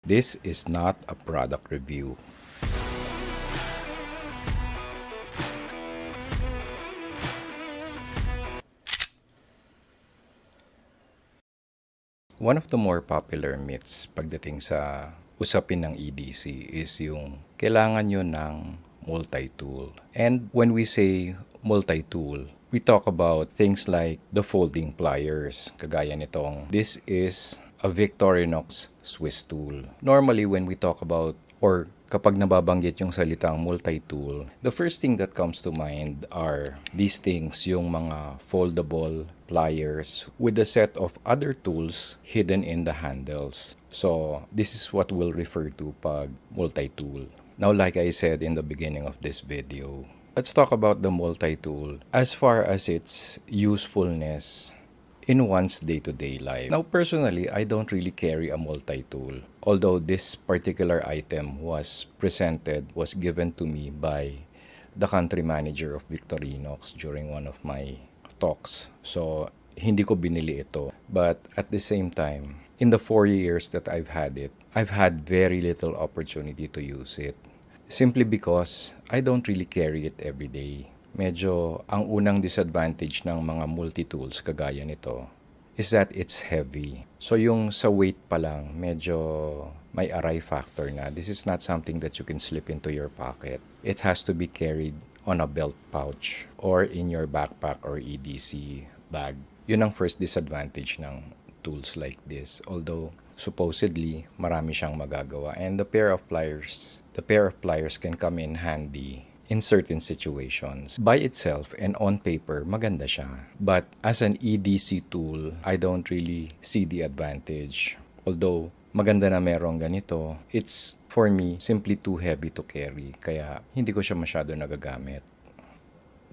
This is not a product review. One of the more popular myths pagdating sa usapin ng EDC is yung kailangan nyo ng multi-tool. And when we say multi-tool, we talk about things like the folding pliers. Kagaya nitong, this is a Victorinox Swiss tool. Normally, when we talk about or kapag nababanggit yung salitang multi-tool, the first thing that comes to mind are these things, yung mga foldable pliers with a set of other tools hidden in the handles. So, this is what we'll refer to pag multi-tool. Now, like I said in the beginning of this video, let's talk about the multi-tool as far as its usefulness in one's day-to-day life. Now, personally, I don't really carry a multi-tool. Although this particular item was given to me by the country manager of Victorinox during one of my talks. So, hindi ko binili ito. But at the same time, in the 4 years that I've had it, I've had very little opportunity to use it. Simply because I don't really carry it every day. Medyo ang unang disadvantage ng mga multi-tools kagaya nito is that it's heavy. So yung sa weight pa lang, medyo may aray factor na. This is not something that you can slip into your pocket. It has to be carried on a belt pouch or in your backpack or EDC bag. Yun ang first disadvantage ng tools like this. Although supposedly marami siyang magagawa, and the pair of pliers can come in handy in certain situations. By itself and on paper, maganda siya. But as an EDC tool, I don't really see the advantage. Although maganda na merong ganito, it's for me simply too heavy to carry. Kaya hindi ko siya masyado nagagamit.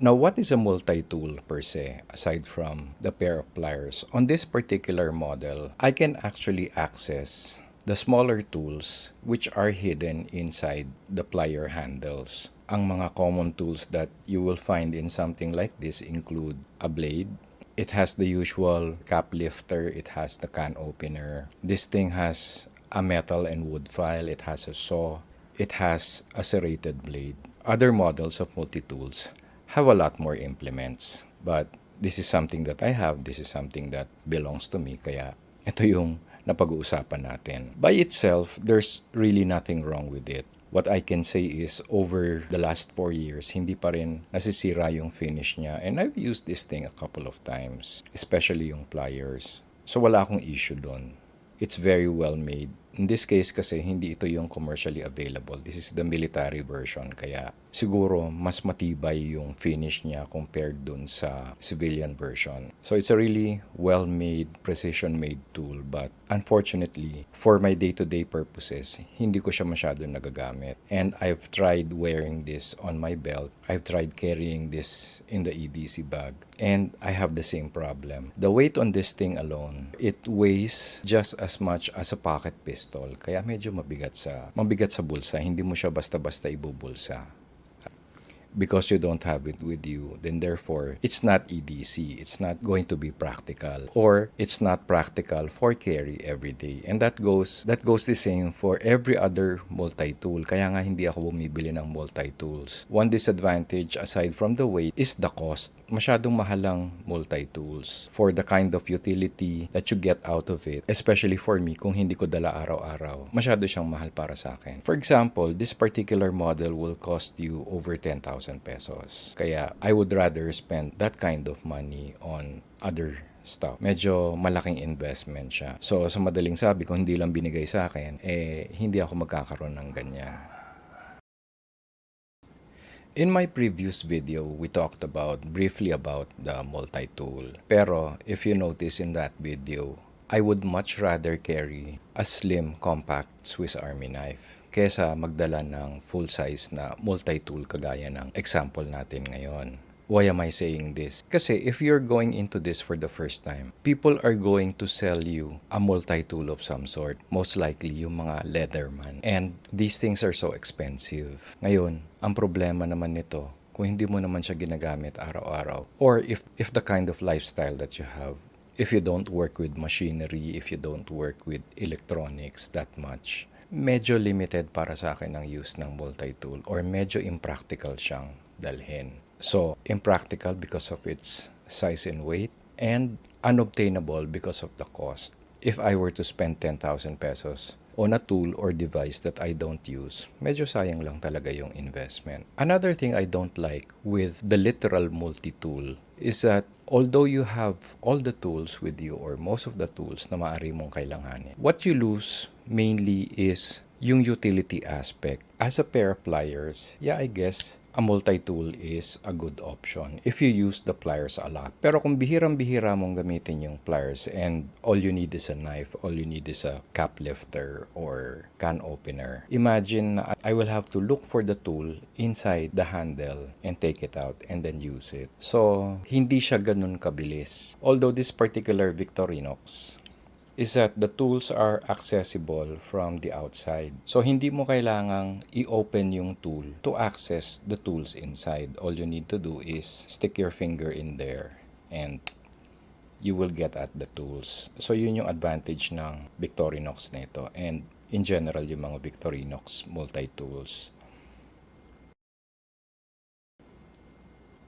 Now, what is a multi-tool per se, aside from the pair of pliers? On this particular model, I can actually access the smaller tools which are hidden inside the plier handles. Ang mga common tools that you will find in something like this include a blade. It has the usual cap lifter. It has the can opener. This thing has a metal and wood file. It has a saw. It has a serrated blade. Other models of multi-tools have a lot more implements. But this is something that I have. This is something that belongs to me. Kaya ito yung napag-uusapan natin. By itself, there's really nothing wrong with it. What I can say is over the last 4 years, hindi pa rin nasisira yung finish niya. And I've used this thing a couple of times, especially yung pliers. So wala akong issue doon. It's very well made. In this case kasi, hindi ito yung commercially available. This is the military version. Kaya siguro mas matibay yung finish niya compared dun sa civilian version. So it's a really well-made, precision-made tool. But unfortunately, for my day-to-day purposes, hindi ko siya masyado nagagamit. And I've tried wearing this on my belt. I've tried carrying this in the EDC bag. And I have the same problem. The weight on this thing alone, it weighs just as much as a pocket pistol. Kaya medyo mabigat sa bulsa. Hindi mo siya basta-basta ibubulsa. Because you don't have it with you, then therefore, it's not EDC. It's not going to be practical. Or it's not practical for carry every day. And that goes the same for every other multi-tool. Kaya nga hindi ako bumibili ng multi-tools. One disadvantage aside from the weight is the cost. Masyadong mahalang multi-tools for the kind of utility that you get out of it. Especially for me, kung hindi ko dala araw-araw. Masyado siyang mahal para sa akin. For example, this particular model will cost you over 10,000 pesos. Kaya I would rather spend that kind of money on other stuff. Medyo malaking investment siya. So sa madaling sabi, kung hindi lang binigay sa akin, hindi ako magkakaroon ng ganyan. In my previous video, we talked briefly about the multi-tool. Pero if you notice in that video, I would much rather carry a slim, compact Swiss Army knife kesa magdala ng full-size na multi-tool kagaya ng example natin ngayon. Why am I saying this? Kasi if you're going into this for the first time, people are going to sell you a multi-tool of some sort. Most likely yung mga Leatherman. And these things are so expensive. Ngayon, ang problema naman nito, kung hindi mo naman siya ginagamit araw-araw, or if the kind of lifestyle that you have, if you don't work with machinery, if you don't work with electronics that much, medyo limited para sa akin ang use ng multi-tool or medyo impractical siyang dalhin. So, impractical because of its size and weight and unobtainable because of the cost. If I were to spend 10,000 pesos on a tool or device that I don't use, medyo sayang lang talaga yung investment. Another thing I don't like with the literal multi-tool is that although you have all the tools with you or most of the tools na maaari mong kailanganin, what you lose mainly is yung utility aspect. As a pair of pliers, yeah, I guess a multi-tool is a good option if you use the pliers a lot. Pero kung bihirang-bihira mong gamitin yung pliers and all you need is a knife, all you need is a cap lifter or can opener, imagine I will have to look for the tool inside the handle and take it out and then use it. So, hindi siya ganun kabilis. Although this particular Victorinox is that the tools are accessible from the outside. So, hindi mo kailangang i-open yung tool to access the tools inside. All you need to do is stick your finger in there and you will get at the tools. So, yun yung advantage ng Victorinox na ito and in general yung mga Victorinox multi-tools.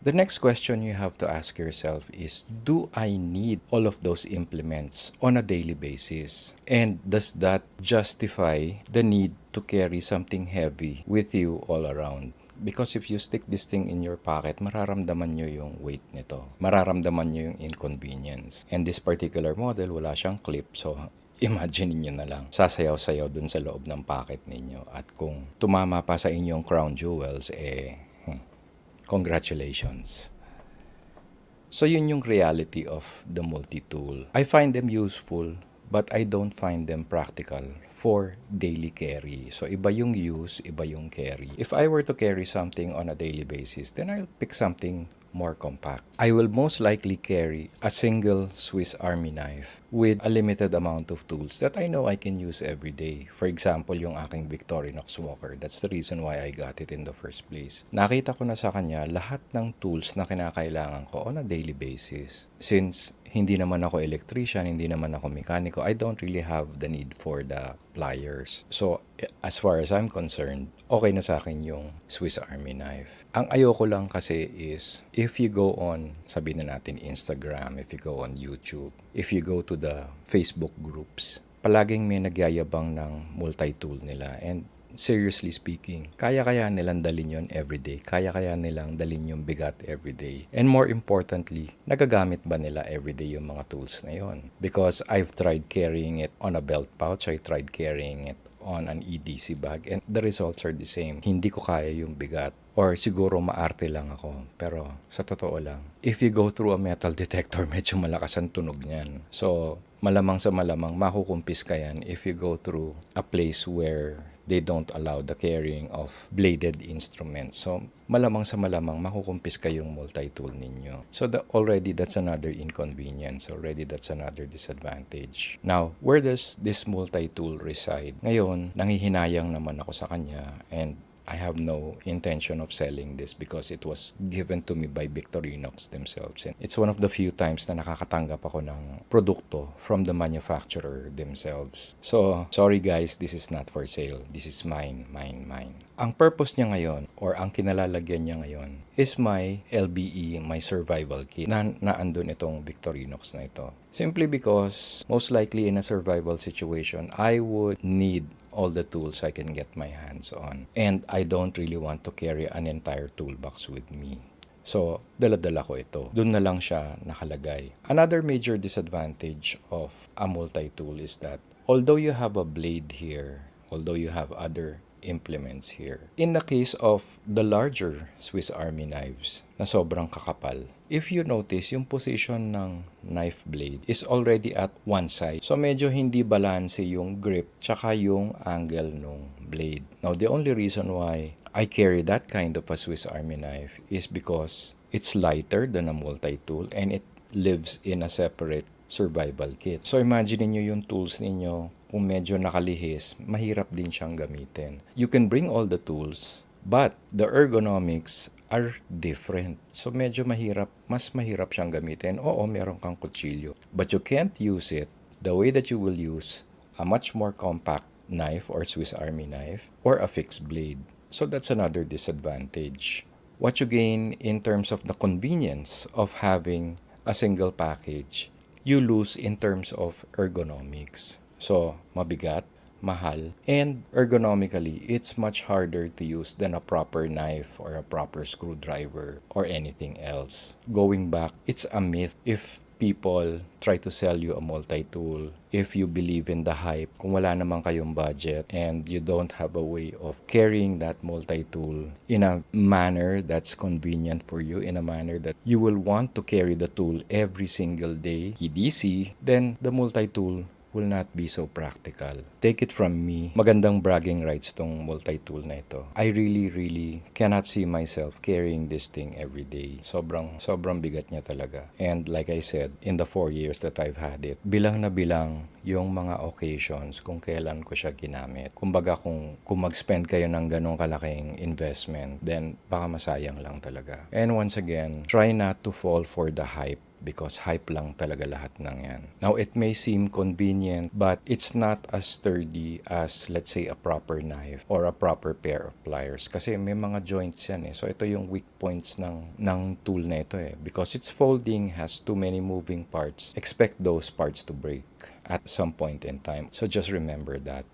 The next question you have to ask yourself is, do I need all of those implements on a daily basis? And does that justify the need to carry something heavy with you all around? Because if you stick this thing in your pocket, mararamdaman nyo yung weight nito. Mararamdaman nyo yung inconvenience. And this particular model, wala siyang clip. So, imagine niyo na lang, sasayaw-sayaw dun sa loob ng pocket ninyo. At kung tumama pa sa inyong crown jewels, congratulations. So yun yung reality of the multi-tool. I find them useful, but I don't find them practical for daily carry. So iba yung use, iba yung carry. If I were to carry something on a daily basis, then I'll pick something more compact. I will most likely carry a single Swiss Army knife with a limited amount of tools that I know I can use every day. For example, yung aking Victorinox Walker. That's the reason why I got it in the first place. Nakita ko na sa kanya lahat ng tools na kinakailangan ko on a daily basis. Since hindi naman ako electrician, hindi naman ako mekaniko, I don't really have the need for the pliers. So, as far as I'm concerned, okay na sa akin yung Swiss Army knife. Ang ayoko lang kasi is, if you go on, sabihin na natin Instagram, if you go on YouTube, if you go to the Facebook groups, palaging may nagyayabang ng multi-tool nila. And seriously speaking, kaya-kaya nilang dalhin yun everyday. Kaya-kaya nilang dalhin yung bigat everyday. And more importantly, nagagamit ba nila everyday yung mga tools na yun? Because I've tried carrying it on a belt pouch, I tried carrying it on an EDC bag, and the results are the same. Hindi ko kaya yung bigat. Or siguro maarte lang ako. Pero sa totoo lang, if you go through a metal detector, medyo malakas ang tunog niyan. So, malamang sa malamang, makukumpis ka yan if you go through a place where they don't allow the carrying of bladed instruments. So, malamang sa malamang, makukumpis kayong multi-tool ninyo. So, already that's another inconvenience. Already that's another disadvantage. Now, where does this multi-tool reside? Ngayon, nangihinayang naman ako sa kanya and I have no intention of selling this because it was given to me by Victorinox themselves. And it's one of the few times na nakakatanggap ako ng produkto from the manufacturer themselves. So, sorry guys, this is not for sale. This is mine. Ang purpose niya ngayon or ang kinalalagyan niya ngayon is my LBE, my survival kit na naandun itong Victorinox na ito. Simply because most likely in a survival situation, I would need all the tools I can get my hands on. And I don't really want to carry an entire toolbox with me. So, dala-dala ko ito. Doon na lang siya nakalagay. Another major disadvantage of a multi-tool is that although you have a blade here, although you have other implements here, in the case of the larger Swiss Army knives na sobrang kakapal, if you notice, yung position ng knife blade is already at one side. So, medyo hindi balance yung grip tsaka yung angle ng blade. Now, the only reason why I carry that kind of a Swiss Army knife is because it's lighter than a multi-tool and it lives in a separate survival kit. So, imagine niyo yung tools ninyo, kung medyo nakalihis, mahirap din siyang gamitin. You can bring all the tools, but the ergonomics are different. So, medyo mas mahirap siyang gamitin. Oo, meron kang kutsilyo. But you can't use it the way that you will use a much more compact knife or Swiss Army knife or a fixed blade. So that's another disadvantage. What you gain in terms of the convenience of having a single package, you lose in terms of ergonomics. So, mabigat, mahal, and ergonomically, it's much harder to use than a proper knife or a proper screwdriver or anything else. Going back, it's a myth if people try to sell you a multi-tool, if you believe in the hype, kung wala naman kayong budget and you don't have a way of carrying that multi-tool in a manner that's convenient for you, in a manner that you will want to carry the tool every single day, EDC, then the multi-tool will not be so practical. Take it from me, magandang bragging rights tong multi-tool na ito. I really cannot see myself carrying this thing every day. Sobrang bigat niya talaga. And like I said, in the 4 years that I've had it, bilang na bilang yung mga occasions kung kailan ko siya ginamit. Kumbaga kung mag-spend kayo ng ganong kalaking investment, then baka masayang lang talaga. And once again, try not to fall for the hype because hype lang talaga lahat ng yan. Now, it may seem convenient, but it's not as sturdy as, let's say, a proper knife or a proper pair of pliers. Kasi may mga joints yan eh. So, ito yung weak points ng tool na ito eh. Because its folding has too many moving parts. Expect those parts to break at some point in time. So, just remember that.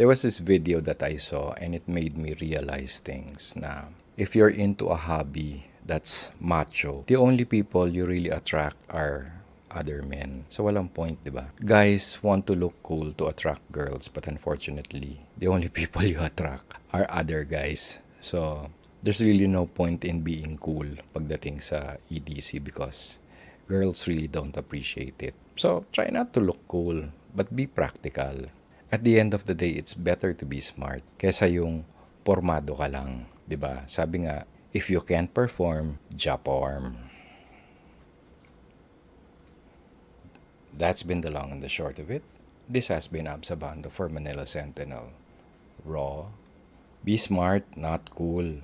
There was this video that I saw and it made me realize things na if you're into a hobby that's macho, the only people you really attract are other men. So walang point, di ba? Guys want to look cool to attract girls, but unfortunately, the only people you attract are other guys. So there's really no point in being cool pagdating sa EDC because girls really don't appreciate it. So try not to look cool, but be practical. At the end of the day, it's better to be smart kesa yung pormado ka lang, 'di ba? Sabi nga, if you can't perform, Japorm. That's been the long and the short of it. This has been Absabando for Manila Sentinel. Raw, be smart, not cool.